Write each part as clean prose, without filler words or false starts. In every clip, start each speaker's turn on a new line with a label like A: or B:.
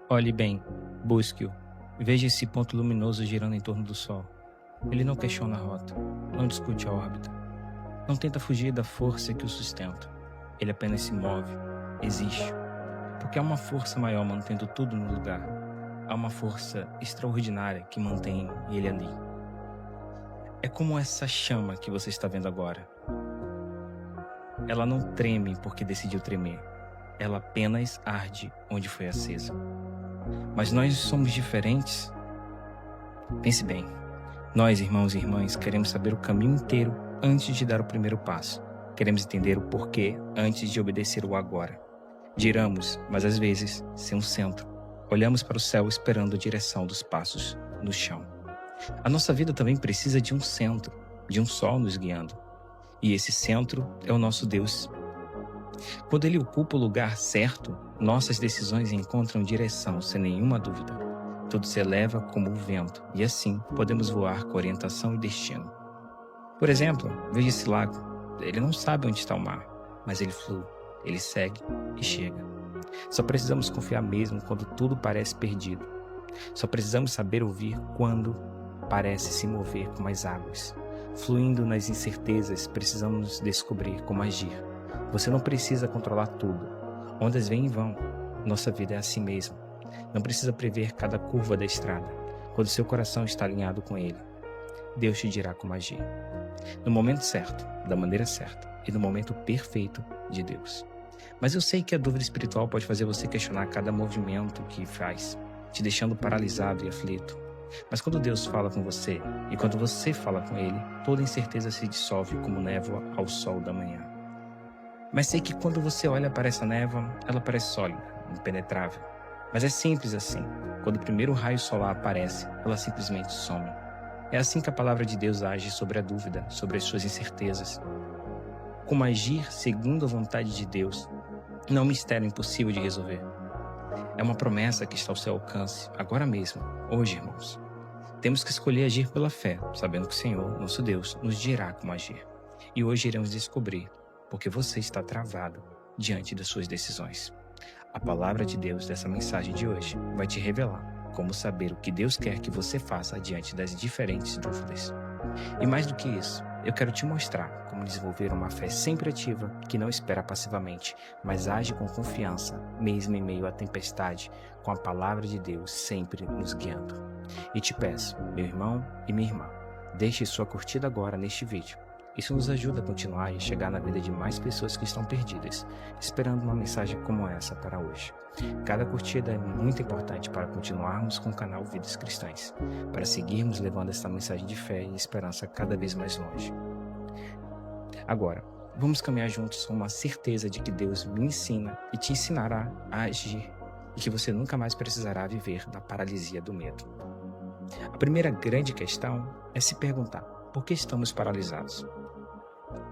A: Olhe bem, busque-o. Veja esse ponto luminoso girando em torno do Sol. Ele não questiona a rota, não discute a órbita, não tenta fugir da força que o sustenta. Ele apenas se move, existe. Porque há uma força maior mantendo tudo no lugar. Há uma força extraordinária que mantém ele ali. É como essa chama que você está vendo agora. Ela não treme porque decidiu tremer. Ela apenas arde onde foi acesa. Mas nós somos diferentes. Pense bem. Nós, irmãos e irmãs, queremos saber o caminho inteiro antes de dar o primeiro passo. Queremos entender o porquê antes de obedecer o agora. Giramos, mas às vezes, sem um centro. Olhamos para o céu esperando a direção dos passos no chão. A nossa vida também precisa de um centro, de um sol nos guiando. E esse centro é o nosso Deus. Quando Ele ocupa o lugar certo, nossas decisões encontram direção sem nenhuma dúvida. Tudo se eleva como o vento e assim podemos voar com orientação e destino. Por exemplo, veja esse lago. Ele não sabe onde está o mar, mas ele flui, ele segue e chega. Só precisamos confiar mesmo quando tudo parece perdido. Só precisamos saber ouvir quando parece se mover como as águas. Fluindo nas incertezas, precisamos descobrir como agir. Você não precisa controlar tudo. Ondas vêm e vão. Nossa vida é assim mesmo. Não precisa prever cada curva da estrada. Quando seu coração está alinhado com Ele, Deus te dirá como agir. No momento certo, da maneira certa e no momento perfeito de Deus. Mas eu sei que a dúvida espiritual pode fazer você questionar cada movimento que faz, te deixando paralisado e aflito. Mas quando Deus fala com você e quando você fala com Ele, toda incerteza se dissolve como névoa ao sol da manhã. Mas sei que quando você olha para essa névoa, ela parece sólida, impenetrável. Mas é simples assim. Quando o primeiro raio solar aparece, ela simplesmente some. É assim que a palavra de Deus age sobre a dúvida, sobre as suas incertezas. Como agir segundo a vontade de Deus não é um mistério impossível de resolver. É uma promessa que está ao seu alcance, agora mesmo, hoje, irmãos. Temos que escolher agir pela fé, sabendo que o Senhor, nosso Deus, nos dirá como agir. E hoje iremos descobrir porque você está travado diante das suas decisões. A palavra de Deus dessa mensagem de hoje vai te revelar como saber o que Deus quer que você faça diante das diferentes dúvidas. E mais do que isso, eu quero te mostrar como desenvolver uma fé sempre ativa que não espera passivamente, mas age com confiança, mesmo em meio à tempestade, com a palavra de Deus sempre nos guiando. E te peço, meu irmão e minha irmã, deixe sua curtida agora neste vídeo. Isso nos ajuda a continuar e a chegar na vida de mais pessoas que estão perdidas, esperando uma mensagem como essa para hoje. Cada curtida é muito importante para continuarmos com o canal Vidas Cristãs, para seguirmos levando essa mensagem de fé e esperança cada vez mais longe. Agora, vamos caminhar juntos com uma certeza de que Deus me ensina e te ensinará a agir e que você nunca mais precisará viver na paralisia do medo. A primeira grande questão é se perguntar: por que estamos paralisados?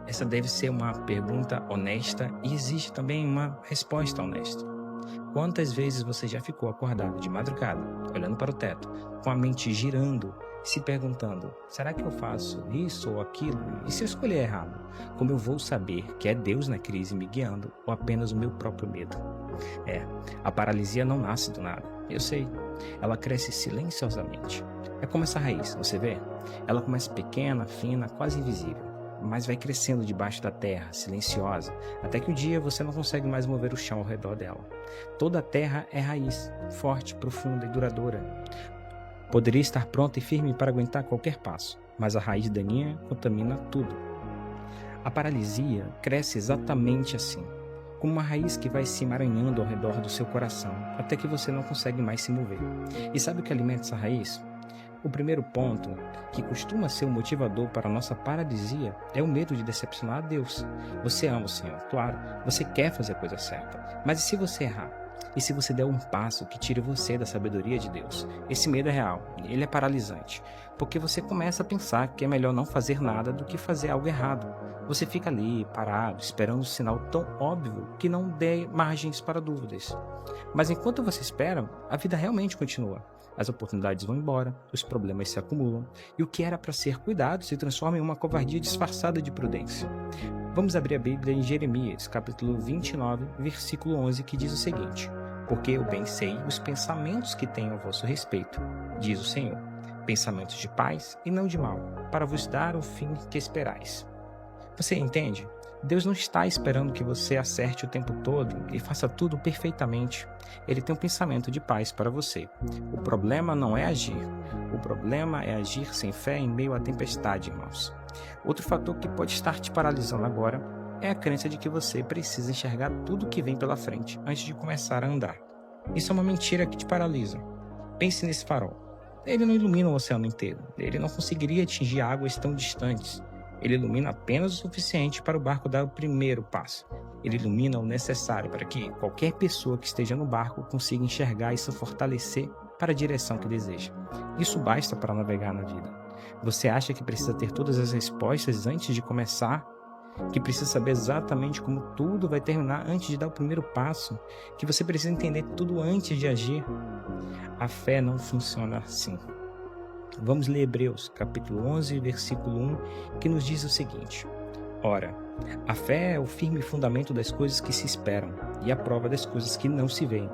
A: Essa deve ser uma pergunta honesta e exige também uma resposta honesta. Quantas vezes você já ficou acordado de madrugada, olhando para o teto, com a mente girando, se perguntando: será que eu faço isso ou aquilo? E se eu escolher errado? Como eu vou saber que é Deus na crise me guiando ou apenas o meu próprio medo? A paralisia não nasce do nada, eu sei. Ela cresce silenciosamente. É como essa raiz, você vê? Ela começa pequena, fina, quase invisível, mas vai crescendo debaixo da terra, silenciosa, até que um dia você não consegue mais mover o chão ao redor dela. Toda a terra é raiz, forte, profunda e duradoura. Poderia estar pronta e firme para aguentar qualquer passo, mas a raiz daninha contamina tudo. A paralisia cresce exatamente assim, como uma raiz que vai se emaranhando ao redor do seu coração, até que você não consegue mais se mover. E sabe o que alimenta essa raiz? O primeiro ponto, que costuma ser o motivador para a nossa paralisia, é o medo de decepcionar a Deus. Você ama o Senhor, claro, você quer fazer a coisa certa, mas e se você errar? E se você der um passo que tire você da sabedoria de Deus? Esse medo é real, ele é paralisante, porque você começa a pensar que é melhor não fazer nada do que fazer algo errado. Você fica ali, parado, esperando um sinal tão óbvio que não dê margens para dúvidas. Mas enquanto você espera, a vida realmente continua. As oportunidades vão embora, os problemas se acumulam, e o que era para ser cuidado se transforma em uma covardia disfarçada de prudência. Vamos abrir a Bíblia em Jeremias, capítulo 29, versículo 11, que diz o seguinte: porque eu bem sei os pensamentos que tenho a vosso respeito, diz o Senhor, pensamentos de paz e não de mal, para vos dar o fim que esperais. Você entende? Deus não está esperando que você acerte o tempo todo e faça tudo perfeitamente. Ele tem um pensamento de paz para você. O problema não é agir. O problema é agir sem fé em meio à tempestade, irmãos. Outro fator que pode estar te paralisando agora é a crença de que você precisa enxergar tudo que vem pela frente antes de começar a andar. Isso é uma mentira que te paralisa. Pense nesse farol. Ele não ilumina o oceano inteiro. Ele não conseguiria atingir águas tão distantes. Ele ilumina apenas o suficiente para o barco dar o primeiro passo. Ele ilumina o necessário para que qualquer pessoa que esteja no barco consiga enxergar e se fortalecer para a direção que deseja. Isso basta para navegar na vida. Você acha que precisa ter todas as respostas antes de começar? Que precisa saber exatamente como tudo vai terminar antes de dar o primeiro passo? Que você precisa entender tudo antes de agir? A fé não funciona assim. Vamos ler Hebreus, capítulo 11, versículo 1, que nos diz o seguinte: Ora, a fé é o firme fundamento das coisas que se esperam e a prova das coisas que não se veem.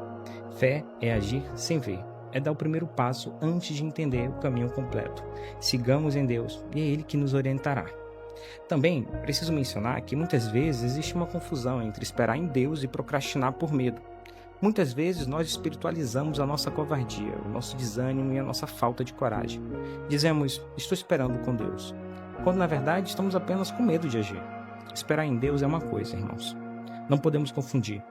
A: Fé é agir sem ver, é dar o primeiro passo antes de entender o caminho completo. Sigamos em Deus e é Ele que nos orientará. Também preciso mencionar que muitas vezes existe uma confusão entre esperar em Deus e procrastinar por medo. Muitas vezes nós espiritualizamos a nossa covardia, o nosso desânimo e a nossa falta de coragem. Dizemos, estou esperando com Deus, quando na verdade estamos apenas com medo de agir. Esperar em Deus é uma coisa, irmãos. Não podemos confundir.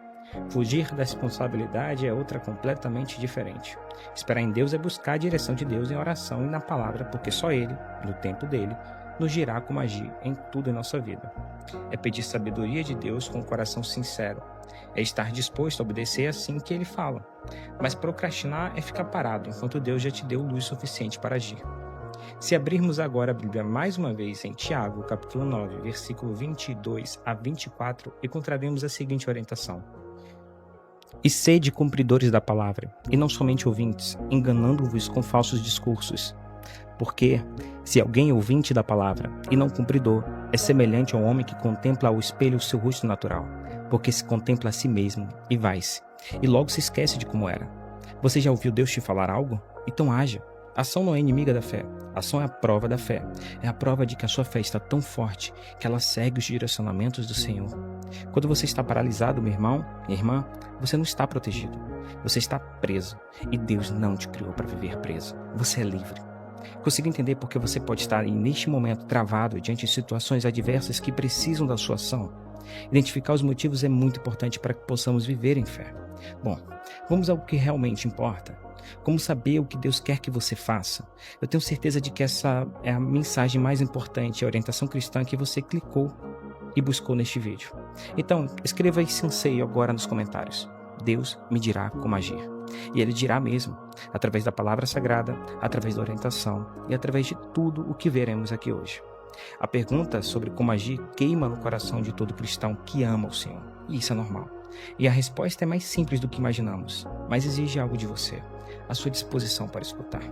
A: Fugir da responsabilidade é outra completamente diferente. Esperar em Deus é buscar a direção de Deus em oração e na palavra, porque só Ele, no tempo dele, nos dirá como agir em tudo em nossa vida. É pedir sabedoria de Deus com o coração sincero. É estar disposto a obedecer assim que Ele fala. Mas procrastinar é ficar parado, enquanto Deus já te deu luz suficiente para agir. Se abrirmos agora a Bíblia mais uma vez em Tiago, capítulo 9, versículo 22 a 24, encontraremos a seguinte orientação: E sede cumpridores da palavra, e não somente ouvintes, enganando-vos com falsos discursos. Porque, se alguém é ouvinte da palavra e não cumpridor, é semelhante ao homem que contempla ao espelho o seu rosto natural, porque se contempla a si mesmo e vai-se, e logo se esquece de como era. Você já ouviu Deus te falar algo? Então haja. Ação não é inimiga da fé. Ação é a prova da fé. É a prova de que a sua fé está tão forte que ela segue os direcionamentos do Senhor. Quando você está paralisado, meu irmão, minha irmã, você não está protegido. Você está preso. E Deus não te criou para viver preso. Você é livre. Consigo entender porque você pode estar neste momento travado diante de situações adversas que precisam da sua ação. Identificar os motivos é muito importante para que possamos viver em fé. Bom, vamos ao que realmente importa. Como saber o que Deus quer que você faça? Eu tenho certeza de que essa é a mensagem mais importante, a orientação cristã que você clicou e buscou neste vídeo. Então, escreva esse anseio agora nos comentários. Deus me dirá como agir. E Ele dirá mesmo, através da palavra sagrada, através da orientação e através de tudo o que veremos aqui hoje. A pergunta sobre como agir queima no coração de todo cristão que ama o Senhor. E isso é normal. E a resposta é mais simples do que imaginamos, mas exige algo de você, a sua disposição para escutar.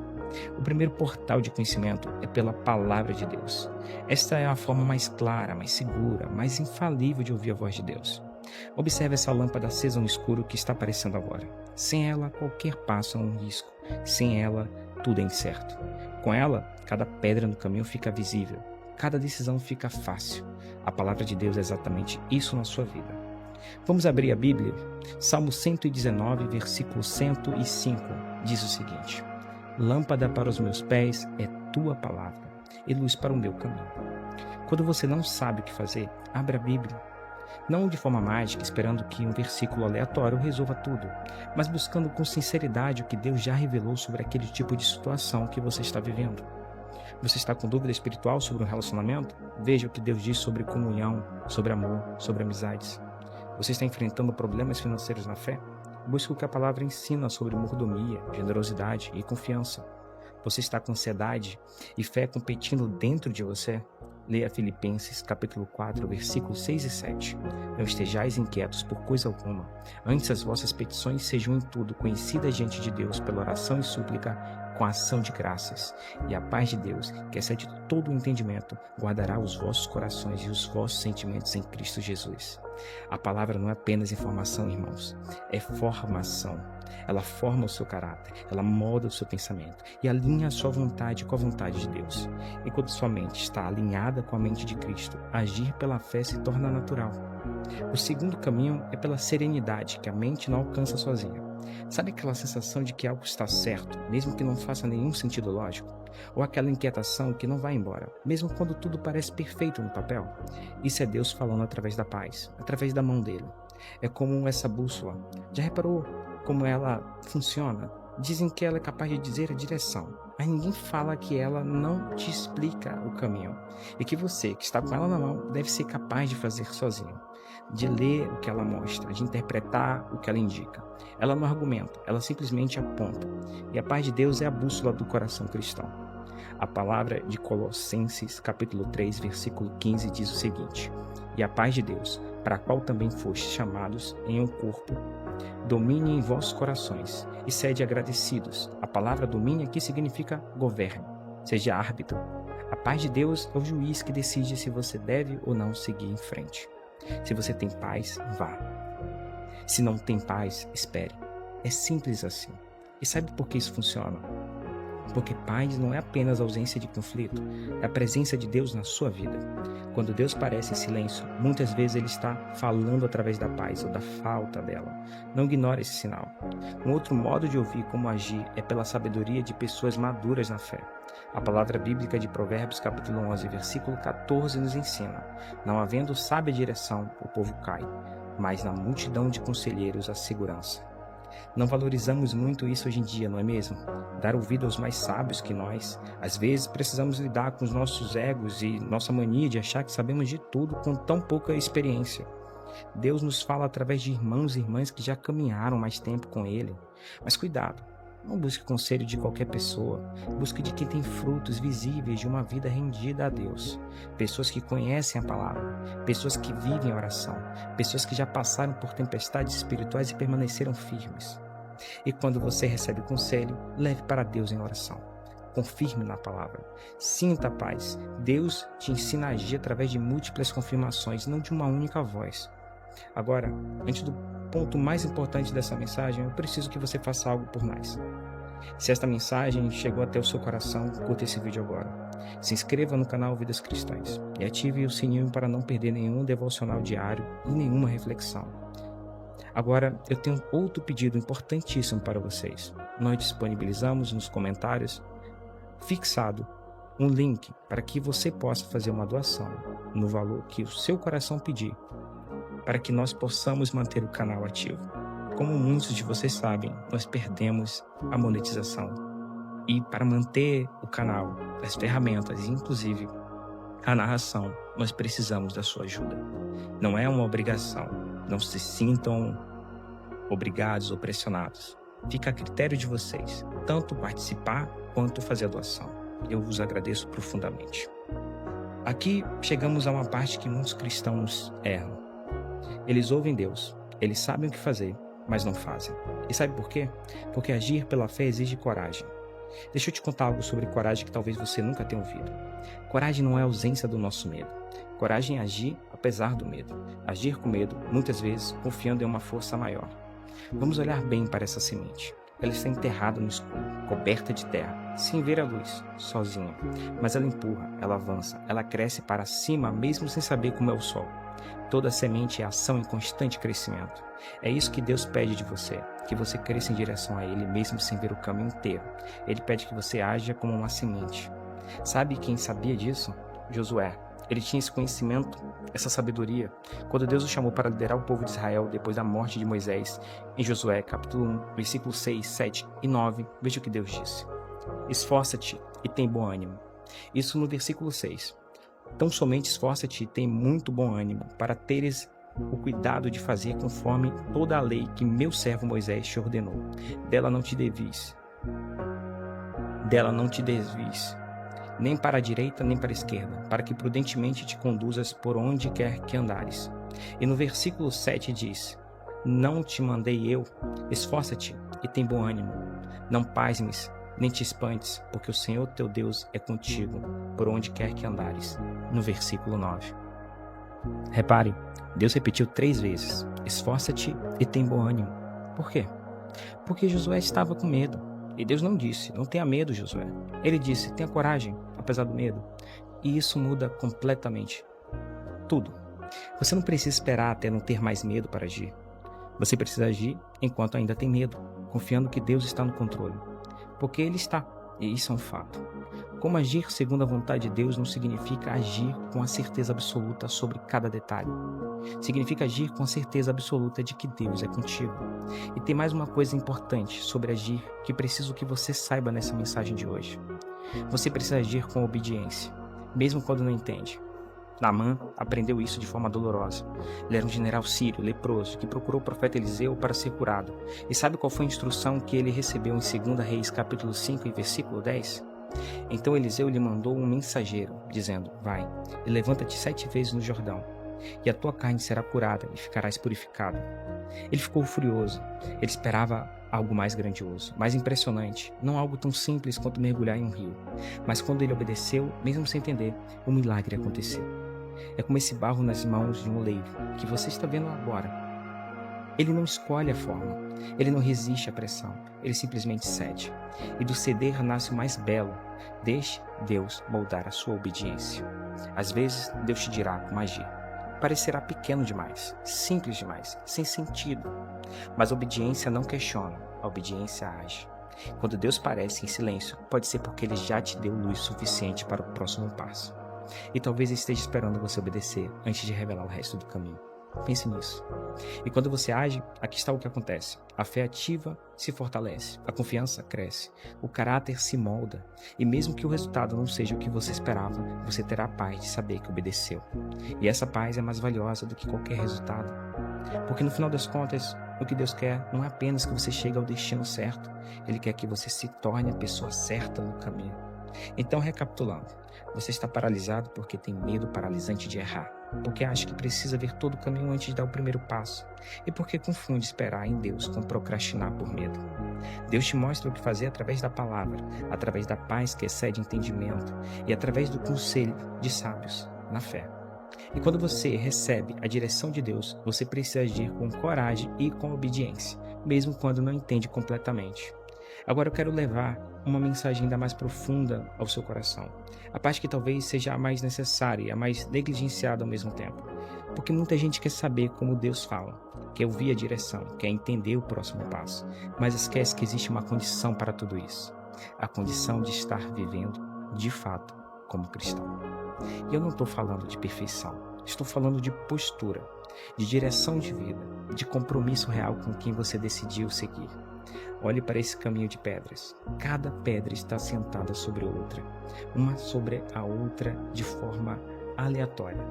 A: O primeiro portal de conhecimento é pela palavra de Deus. Esta é a forma mais clara, mais segura, mais infalível de ouvir a voz de Deus. Observe essa lâmpada acesa no escuro que está aparecendo agora. Sem ela, qualquer passo é um risco. Sem ela, tudo é incerto. Com ela, cada pedra no caminho fica visível. Cada decisão fica fácil. A palavra de Deus é exatamente isso na sua vida. Vamos abrir a Bíblia? Salmo 119, versículo 105, diz o seguinte: Lâmpada para os meus pés é tua palavra, e luz para o meu caminho. Quando você não sabe o que fazer, abra a Bíblia. Não de forma mágica, esperando que um versículo aleatório resolva tudo, mas buscando com sinceridade o que Deus já revelou sobre aquele tipo de situação que você está vivendo. Você está com dúvida espiritual sobre um relacionamento? Veja o que Deus diz sobre comunhão, sobre amor, sobre amizades. Você está enfrentando problemas financeiros na fé? Busque o que a palavra ensina sobre mordomia, generosidade e confiança. Você está com ansiedade e fé competindo dentro de você? Leia Filipenses, capítulo 4, versículos 6 e 7. Não estejais inquietos por coisa alguma. Antes as vossas petições sejam em tudo conhecidas diante de Deus pela oração e súplica, com ação de graças. E a paz de Deus, que excede todo o entendimento, guardará os vossos corações e os vossos sentimentos em Cristo Jesus. A palavra não é apenas informação, irmãos, é formação. Ela forma o seu caráter, ela molda o seu pensamento e alinha a sua vontade com a vontade de Deus. Enquanto sua mente está alinhada com a mente de Cristo, agir pela fé se torna natural. O segundo caminho é pela serenidade, que a mente não alcança sozinha. Sabe aquela sensação de que algo está certo, mesmo que não faça nenhum sentido lógico? Ou aquela inquietação que não vai embora, mesmo quando tudo parece perfeito no papel? Isso é Deus falando através da paz, através da mão dele. É como essa bússola. Já reparou como ela funciona? Dizem que ela é capaz de dizer a direção, mas ninguém fala que ela não te explica o caminho. E que você, que está com ela na mão, deve ser capaz de fazer sozinho, de ler o que ela mostra, de interpretar o que ela indica. Ela não argumenta, ela simplesmente aponta. E a paz de Deus é a bússola do coração cristão. A palavra de Colossenses, capítulo 3, versículo 15, diz o seguinte: E a paz de Deus, para a qual também fostes chamados em um corpo, domine em vossos corações, e sede agradecidos. A palavra domine aqui significa governe, seja árbitro. A paz de Deus é o juiz que decide se você deve ou não seguir em frente. Se você tem paz, vá. Se não tem paz, espere. É simples assim. E sabe por que isso funciona? Porque paz não é apenas ausência de conflito, é a presença de Deus na sua vida. Quando Deus parece em silêncio, muitas vezes Ele está falando através da paz ou da falta dela. Não ignore esse sinal. Um outro modo de ouvir como agir é pela sabedoria de pessoas maduras na fé. A palavra bíblica de Provérbios, capítulo 11, versículo 14, nos ensina: Não havendo sábia direção, o povo cai, mas na multidão de conselheiros há segurança. Não valorizamos muito isso hoje em dia, não é mesmo? Dar ouvido aos mais sábios que nós. Às vezes precisamos lidar com os nossos egos e nossa mania de achar que sabemos de tudo com tão pouca experiência. Deus nos fala através de irmãos e irmãs que já caminharam mais tempo com Ele. Mas cuidado, não busque conselho de qualquer pessoa. Busque de quem tem frutos visíveis de uma vida rendida a Deus. Pessoas que conhecem a palavra, pessoas que vivem a oração, pessoas que já passaram por tempestades espirituais e permaneceram firmes. E quando você recebe conselho, leve para Deus em oração. Confirme na palavra. Sinta a paz. Deus te ensina a agir através de múltiplas confirmações, não de uma única voz. Agora, antes do ponto mais importante dessa mensagem, eu preciso que você faça algo por nós. Se esta mensagem chegou até o seu coração, curta esse vídeo agora. Se inscreva no canal Vidas Cristãs e ative o sininho para não perder nenhum devocional diário e nenhuma reflexão. Agora, eu tenho outro pedido importantíssimo para vocês. Nós disponibilizamos nos comentários fixado um link para que você possa fazer uma doação no valor que o seu coração pedir, para que nós possamos manter o canal ativo. Como muitos de vocês sabem, nós perdemos a monetização. E para manter o canal, as ferramentas e inclusive a narração, nós precisamos da sua ajuda. Não é uma obrigação. Não se sintam obrigados ou pressionados. Fica a critério de vocês, tanto participar quanto fazer a doação. Eu vos agradeço profundamente. Aqui chegamos a uma parte que muitos cristãos erram. Eles ouvem Deus, eles sabem o que fazer, mas não fazem. E sabe por quê? Porque agir pela fé exige coragem. Deixa eu te contar algo sobre coragem que talvez você nunca tenha ouvido. Coragem não é a ausência do nosso medo. Coragem é agir apesar do medo. Agir com medo, muitas vezes, confiando em uma força maior. Vamos olhar bem para essa semente. Ela está enterrada no escuro, coberta de terra, sem ver a luz, sozinha. Mas ela empurra, ela avança, ela cresce para cima mesmo sem saber como é o sol. Toda semente é ação em constante crescimento. É isso que Deus pede de você, que você cresça em direção a Ele mesmo sem ver o caminho inteiro. Ele pede que você haja como uma semente. Sabe quem sabia disso? Josué. Ele tinha esse conhecimento, essa sabedoria, quando Deus o chamou para liderar o povo de Israel depois da morte de Moisés. Em Josué, capítulo 1, versículos 6, 7 e 9, veja o que Deus disse. Esforça-te e tem bom ânimo. Isso no versículo 6. Tão somente esforça-te e tem muito bom ânimo, para teres o cuidado de fazer conforme toda a lei que meu servo Moisés te ordenou. Dela não te desvies, nem para a direita nem para a esquerda, para que prudentemente te conduzas por onde quer que andares. E no versículo 7 diz: Não te mandei eu, esforça-te e tem bom ânimo. Não pasmes, nem te espantes, porque o Senhor teu Deus é contigo, por onde quer que andares. No versículo 9. Repare, Deus repetiu 3 vezes: esforça-te e tem bom ânimo. Por quê? Porque Josué estava com medo. E Deus não disse: não tenha medo, Josué. Ele disse: tenha coragem, apesar do medo. E isso muda completamente tudo. Você não precisa esperar até não ter mais medo para agir. Você precisa agir enquanto ainda tem medo, confiando que Deus está no controle. Porque Ele está, e isso é um fato. Como agir segundo a vontade de Deus não significa agir com a certeza absoluta sobre cada detalhe. Significa agir com a certeza absoluta de que Deus é contigo. E tem mais uma coisa importante sobre agir que preciso que você saiba nessa mensagem de hoje. Você precisa agir com obediência, mesmo quando não entende. Naamã aprendeu isso de forma dolorosa. Ele era um general sírio, leproso, que procurou o profeta Eliseu para ser curado. E sabe qual foi a instrução que ele recebeu em 2 Reis, capítulo 5, e versículo 10? Então Eliseu lhe mandou um mensageiro, dizendo: vai, e levanta-te 7 vezes no Jordão, e a tua carne será curada e ficarás purificado. Ele ficou furioso. Ele esperava algo mais grandioso, mais impressionante, não algo tão simples quanto mergulhar em um rio. Mas quando ele obedeceu, mesmo sem entender, um milagre aconteceu. É como esse barro nas mãos de um oleiro, que você está vendo agora. Ele não escolhe a forma, ele não resiste à pressão, ele simplesmente cede. E do ceder nasce o mais belo. Deixe Deus moldar a sua obediência. Às vezes, Deus te dirá como agir. Parecerá pequeno demais, simples demais, sem sentido. Mas a obediência não questiona, a obediência age. Quando Deus parece em silêncio, pode ser porque Ele já te deu luz suficiente para o próximo passo. E talvez Ele esteja esperando você obedecer antes de revelar o resto do caminho. Pense nisso. E quando você age, aqui está o que acontece. A fé ativa se fortalece, a confiança cresce, o caráter se molda. E mesmo que o resultado não seja o que você esperava, você terá a paz de saber que obedeceu. E essa paz é mais valiosa do que qualquer resultado. Porque no final das contas, o que Deus quer não é apenas que você chegue ao destino certo. Ele quer que você se torne a pessoa certa no caminho. Então, recapitulando, você está paralisado porque tem medo paralisante de errar, porque acha que precisa ver todo o caminho antes de dar o primeiro passo, e porque confunde esperar em Deus com procrastinar por medo. Deus te mostra o que fazer através da palavra, através da paz que excede entendimento e através do conselho de sábios na fé. E quando você recebe a direção de Deus, você precisa agir com coragem e com obediência, mesmo quando não entende completamente. Agora eu quero levar uma mensagem ainda mais profunda ao seu coração. A parte que talvez seja a mais necessária e a mais negligenciada ao mesmo tempo. Porque muita gente quer saber como Deus fala, quer ouvir a direção, quer entender o próximo passo, mas esquece que existe uma condição para tudo isso. A condição de estar vivendo, de fato, como cristão. E eu não estou falando de perfeição, estou falando de postura, de direção de vida, de compromisso real com quem você decidiu seguir. Olhe para esse caminho de pedras. Cada pedra está sentada sobre outra, uma sobre a outra de forma aleatória.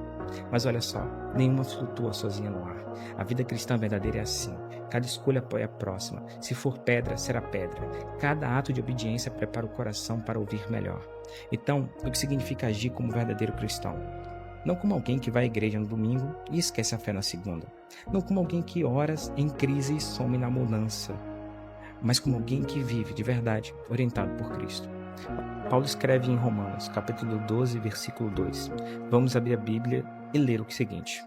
A: Mas olha só, nenhuma flutua sozinha no ar. A vida cristã verdadeira é assim. Cada escolha apoia a próxima. Se for pedra, será pedra. Cada ato de obediência prepara o coração para ouvir melhor. Então, o que significa agir como verdadeiro cristão? Não como alguém que vai à igreja no domingo e esquece a fé na segunda. Não como alguém que horas em crise e some na mudança. Mas como alguém que vive de verdade, orientado por Cristo. Paulo escreve em Romanos, capítulo 12, versículo 2. Vamos abrir a Bíblia e ler o seguinte: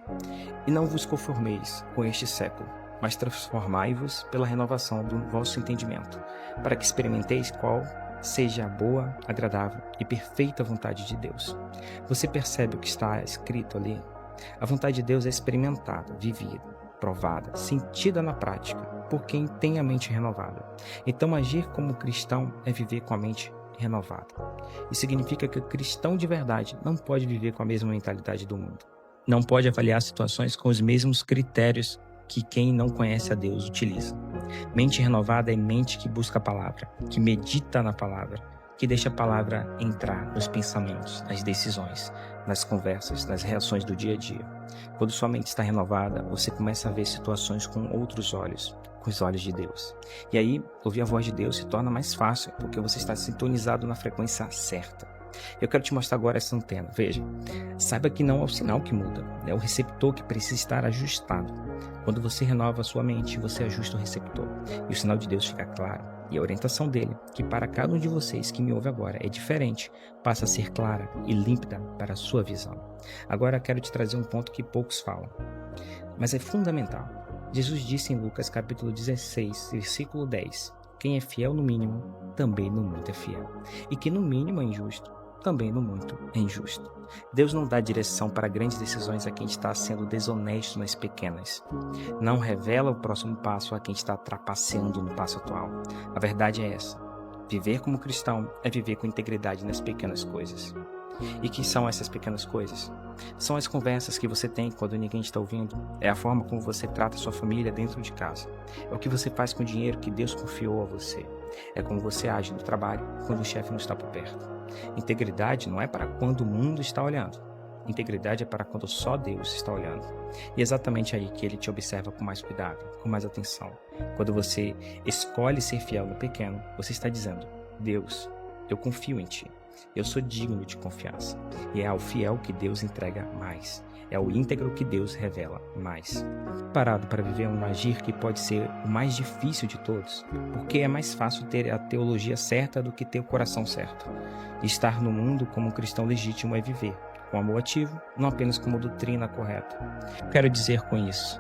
A: E não vos conformeis com este século, mas transformai-vos pela renovação do vosso entendimento, para que experimenteis qual seja a boa, agradável e perfeita vontade de Deus. Você percebe o que está escrito ali? A vontade de Deus é experimentada, vivida, provada, sentida na prática, por quem tem a mente renovada. Então, agir como cristão é viver com a mente renovada. Isso significa que o cristão de verdade não pode viver com a mesma mentalidade do mundo. Não pode avaliar situações com os mesmos critérios que quem não conhece a Deus utiliza. Mente renovada é mente que busca a palavra, que medita na palavra, que deixa a palavra entrar nos pensamentos, nas decisões, nas conversas, nas reações do dia a dia. Quando sua mente está renovada, você começa a ver situações com outros olhos, com os olhos de Deus. E aí, ouvir a voz de Deus se torna mais fácil, porque você está sintonizado na frequência certa. Eu quero te mostrar agora essa antena. Veja, saiba que não é o sinal que muda, é o receptor que precisa estar ajustado. Quando você renova a sua mente, você ajusta o receptor e o sinal de Deus fica claro. E a orientação dele, que para cada um de vocês que me ouve agora é diferente, passa a ser clara e límpida para a sua visão. Agora quero te trazer um ponto que poucos falam, mas é fundamental. Jesus disse em Lucas capítulo 16, versículo 10, quem é fiel no mínimo, também no muito é fiel. E que no mínimo é injusto, também no muito é injusto. Deus não dá direção para grandes decisões a quem está sendo desonesto nas pequenas. Não revela o próximo passo a quem está trapaceando no passo atual. A verdade é essa. Viver como cristão é viver com integridade nas pequenas coisas. E que são essas pequenas coisas? São as conversas que você tem quando ninguém está ouvindo. É a forma como você trata sua família dentro de casa. É o que você faz com o dinheiro que Deus confiou a você. É como você age no trabalho quando o chefe não está por perto. Integridade não é para quando o mundo está olhando. Integridade é para quando só Deus está olhando. E é exatamente aí que Ele te observa com mais cuidado, com mais atenção. Quando você escolhe ser fiel no pequeno, você está dizendo, Deus, eu confio em Ti. Eu sou digno de confiança. E é ao fiel que Deus entrega mais. É ao íntegro que Deus revela mais. Parado para viver um agir que pode ser o mais difícil de todos, porque é mais fácil ter a teologia certa do que ter o coração certo. E estar no mundo como um cristão legítimo é viver com amor ativo, não apenas como doutrina correta. Quero dizer com isso,